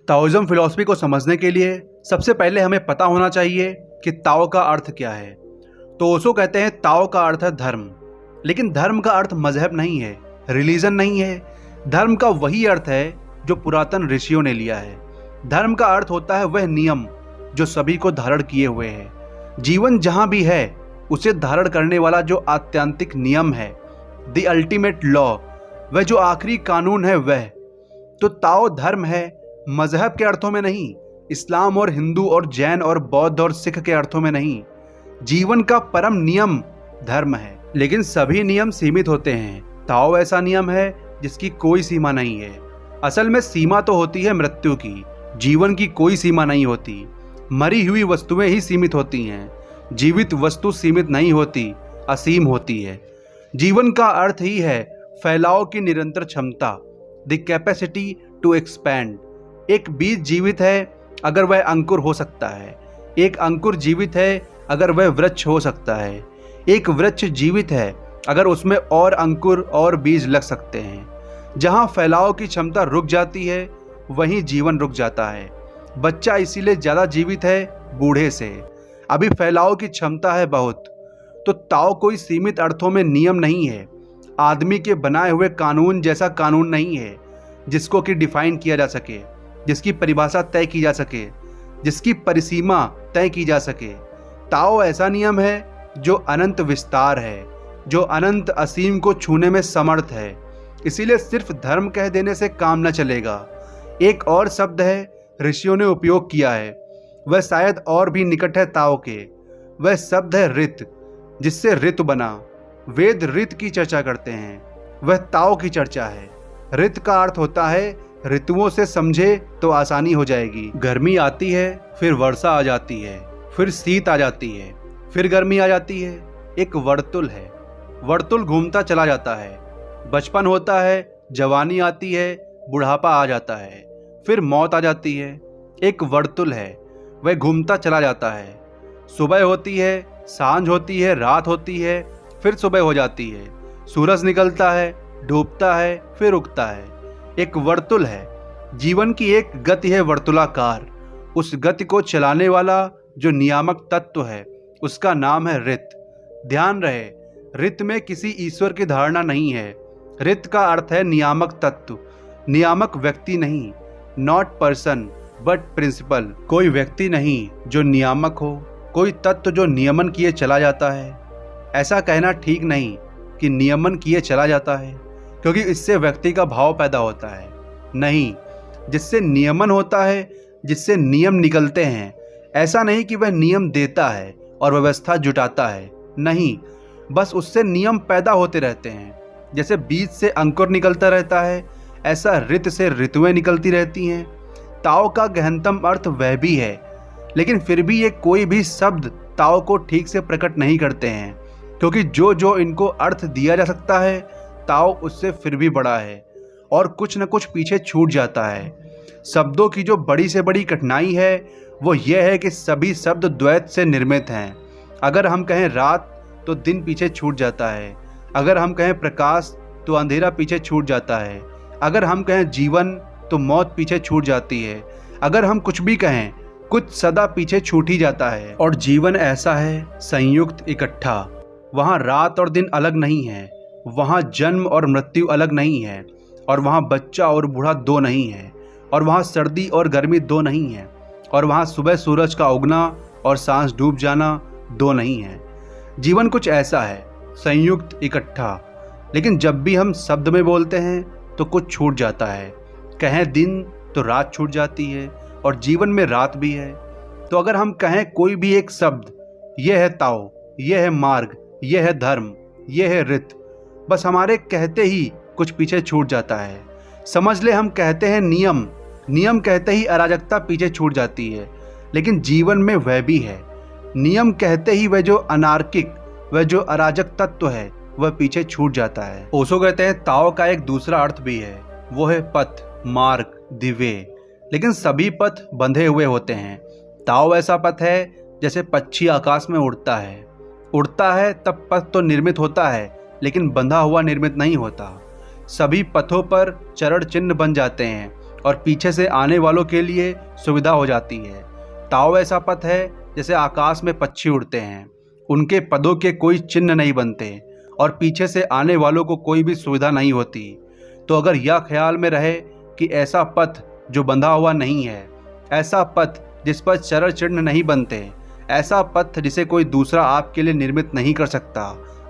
Taoism philosophy को समझने के लिए सबसे पहले हमें पता होना चाहिए कि ताओ का अर्थ क्या है। तो ओशो कहते हैं ताओ का अर्थ है धर्म, लेकिन धर्म का अर्थ मजहब नहीं है, रिलीजन नहीं है। धर्म का वही अर्थ है जो पुरातन ऋषियों ने लिया है। धर्म का अर्थ होता है वह नियम जो सभी को धारण किए हुए है। जीवन जहां भी है उसे धारण करने वाला जो आत्यांतिक नियम है, द अल्टीमेट लॉ, वह जो आखिरी कानून है वह। तो ताओ धर्म है, मजहब के अर्थों में नहीं, इस्लाम और हिंदू और जैन और बौद्ध और सिख के अर्थों में नहीं। जीवन का परम नियम धर्म है, लेकिन सभी नियम सीमित होते हैं। ताओ ऐसा नियम है जिसकी कोई सीमा नहीं है। असल में सीमा तो होती है मृत्यु की, जीवन की कोई सीमा नहीं होती। मरी हुई वस्तुएं ही सीमित होती हैं, जीवित वस्तु सीमित नहीं होती, असीम होती है। जीवन का अर्थ ही है फैलाव की निरंतर क्षमता, द कैपेसिटी टू एक्सपैंड। एक बीज जीवित है अगर वह अंकुर हो सकता है, एक अंकुर जीवित है अगर वह वृक्ष हो सकता है, एक वृक्ष जीवित है अगर उसमें और अंकुर और बीज लग सकते हैं। जहां फैलाव की क्षमता रुक जाती है वहीं जीवन रुक जाता है। बच्चा इसीलिए ज़्यादा जीवित है बूढ़े से, अभी फैलाव की क्षमता है बहुत। तो ताओ कोई सीमित अर्थों में नियम नहीं है, आदमी के बनाए हुए कानून जैसा कानून नहीं है जिसको कि डिफाइन किया जा सके, जिसकी परिभाषा तय की जा सके, जिसकी परिसीमा तय की जा सके। ताओ ऐसा नियम है जो अनंत विस्तार है, जो अनंत असीम को छूने में समर्थ है। इसीलिए सिर्फ धर्म कह देने से काम न चलेगा। एक और शब्द है ऋषियों ने उपयोग किया है, वह शायद और भी निकट है ताओ के। वह शब्द है ऋत, जिससे ऋतु बना। वेद ऋत की चर्चा करते हैं, वह ताओ की चर्चा है। ऋत का अर्थ होता है ऋतुओं से समझे तो आसानी हो जाएगी। गर्मी आती है, फिर वर्षा आ जाती है, फिर शीत आ जाती है, फिर गर्मी आ जाती है। एक वर्तुल है, वर्तुल घूमता चला जाता है। बचपन होता है, जवानी आती है, बुढ़ापा आ जाता है, फिर मौत आ जाती है। एक वर्तुल है, वह घूमता चला जाता है। सुबह होती है, सांझ होती है, रात होती है, फिर सुबह हो जाती है। सूरज निकलता है, डूबता है, फिर उगता है। एक वर्तुल है। जीवन की एक गति है वर्तुलाकार। उस गति को चलाने वाला जो नियामक तत्व है उसका नाम है ऋत। ध्यान रहे, ऋत में किसी ईश्वर की धारणा नहीं है। ऋत का अर्थ है नियामक तत्व, नियामक व्यक्ति नहीं, नॉट पर्सन बट प्रिंसिपल। कोई व्यक्ति नहीं जो नियामक हो, कोई तत्व जो नियमन किए चला जाता है। ऐसा कहना ठीक नहीं कि नियमन किए चला जाता है, क्योंकि इससे व्यक्ति का भाव पैदा होता है। नहीं, जिससे नियमन होता है, जिससे नियम निकलते हैं। ऐसा नहीं कि वह नियम देता है और व्यवस्था जुटाता है, नहीं, बस उससे नियम पैदा होते रहते हैं। जैसे बीज से अंकुर निकलता रहता है, ऐसा ऋत से ऋतुएं निकलती रहती हैं। ताओ का गहनतम अर्थ वह भी है, लेकिन फिर भी ये कोई भी शब्द ताओ को ठीक से प्रकट नहीं करते हैं, क्योंकि जो जो इनको अर्थ दिया जा सकता है ताओ उससे फिर भी बड़ा है और कुछ न कुछ पीछे छूट जाता है। शब्दों की जो बड़ी से बड़ी कठिनाई है वो ये है कि सभी शब्द द्वैत से निर्मित हैं। अगर हम कहें रात तो दिन पीछे छूट जाता है, अगर हम कहें प्रकाश तो अंधेरा पीछे छूट जाता है, अगर हम कहें जीवन तो मौत पीछे छूट जाती है, अगर हम कुछ भी कहें कुछ सदा पीछे छूट ही जाता है। और जीवन ऐसा है संयुक्त, इकट्ठा। वहाँ रात और दिन अलग नहीं है, वहाँ जन्म और मृत्यु अलग नहीं है, और वहाँ बच्चा और बूढ़ा दो नहीं है, और वहाँ सर्दी और गर्मी दो नहीं है, और वहाँ सुबह सूरज का उगना और सांझ डूब जाना दो नहीं है। जीवन कुछ ऐसा है, संयुक्त, इकट्ठा। लेकिन जब भी हम शब्द में बोलते हैं तो कुछ छूट जाता है। कहें दिन तो रात छूट जाती है, और जीवन में रात भी है। तो अगर हम कहें कोई भी एक शब्द, यह है ताओ, यह है मार्ग, यह है धर्म, यह है ऋत, बस हमारे कहते ही कुछ पीछे छूट जाता है। समझ ले हम कहते हैं नियम, नियम कहते ही अराजकता पीछे छूट जाती है, लेकिन जीवन में वह भी है। नियम कहते ही वह जो अनार्किक, वह जो अराजक तत्व है वह पीछे छूट जाता है। ओशो कहते हैं ताओ का एक दूसरा अर्थ भी है, वो है पथ, मार्ग, द वे। लेकिन सभी पथ बंधे हुए होते हैं। ताओ ऐसा पथ है जैसे पक्षी आकाश में उड़ता है। उड़ता है तब पथ तो निर्मित होता है, लेकिन बंधा हुआ निर्मित नहीं होता। सभी पथों पर चरण चिन्ह बन जाते हैं और पीछे से आने वालों के लिए सुविधा हो जाती है। ताओ ऐसा पथ है जैसे आकाश में पक्षी उड़ते हैं, उनके पदों के कोई चिन्ह नहीं बनते और पीछे से आने वालों को कोई भी सुविधा नहीं होती। तो अगर यह ख्याल में रहे कि ऐसा पथ जो बंधा हुआ नहीं है, ऐसा पथ जिस पर चरण चिन्ह नहीं बनते, ऐसा पथ जिसे कोई दूसरा आपके लिए निर्मित नहीं कर सकता,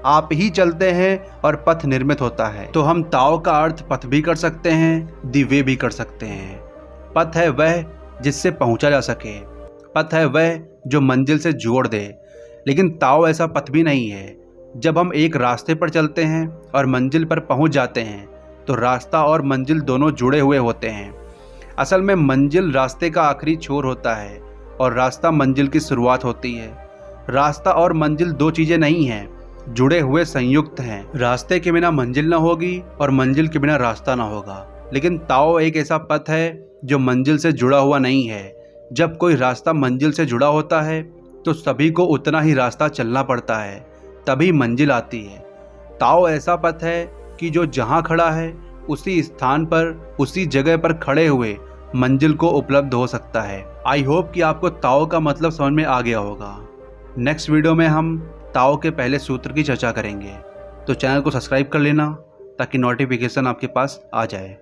आप ही चलते हैं और पथ निर्मित होता है, तो हम ताओ का अर्थ पथ भी कर सकते हैं, दिव्य भी कर सकते हैं। पथ है वह जिससे पहुंचा जा सके, पथ है वह जो मंजिल से जोड़ दे। लेकिन ताओ ऐसा पथ भी नहीं है। जब हम एक रास्ते पर चलते हैं और मंजिल पर पहुंच जाते हैं तो रास्ता और मंजिल दोनों जुड़े हुए होते हैं। असल में मंजिल रास्ते का आखिरी छोर होता है और रास्ता मंजिल की शुरुआत होती है। रास्ता और मंजिल दो चीज़ें नहीं हैं, जुड़े हुए संयुक्त हैं। रास्ते के बिना मंजिल ना होगी और मंजिल के बिना रास्ता ना होगा। लेकिन ताओ एक ऐसा पथ है जो मंजिल से जुड़ा हुआ नहीं है। जब कोई रास्ता मंजिल से जुड़ा होता है तो सभी को उतना ही रास्ता चलना पड़ता है, तभी मंजिल आती है। ताओ ऐसा पथ है कि जो जहाँ खड़ा है उसी स्थान पर, उसी जगह पर खड़े हुए मंजिल को उपलब्ध हो सकता है। आई होप कि आपको ताओ का मतलब समझ में आ गया होगा। नेक्स्ट वीडियो में हम ताओ के पहले सूत्र की चर्चा करेंगे, तो चैनल को सब्सक्राइब कर लेना ताकि नोटिफिकेशन आपके पास आ जाए।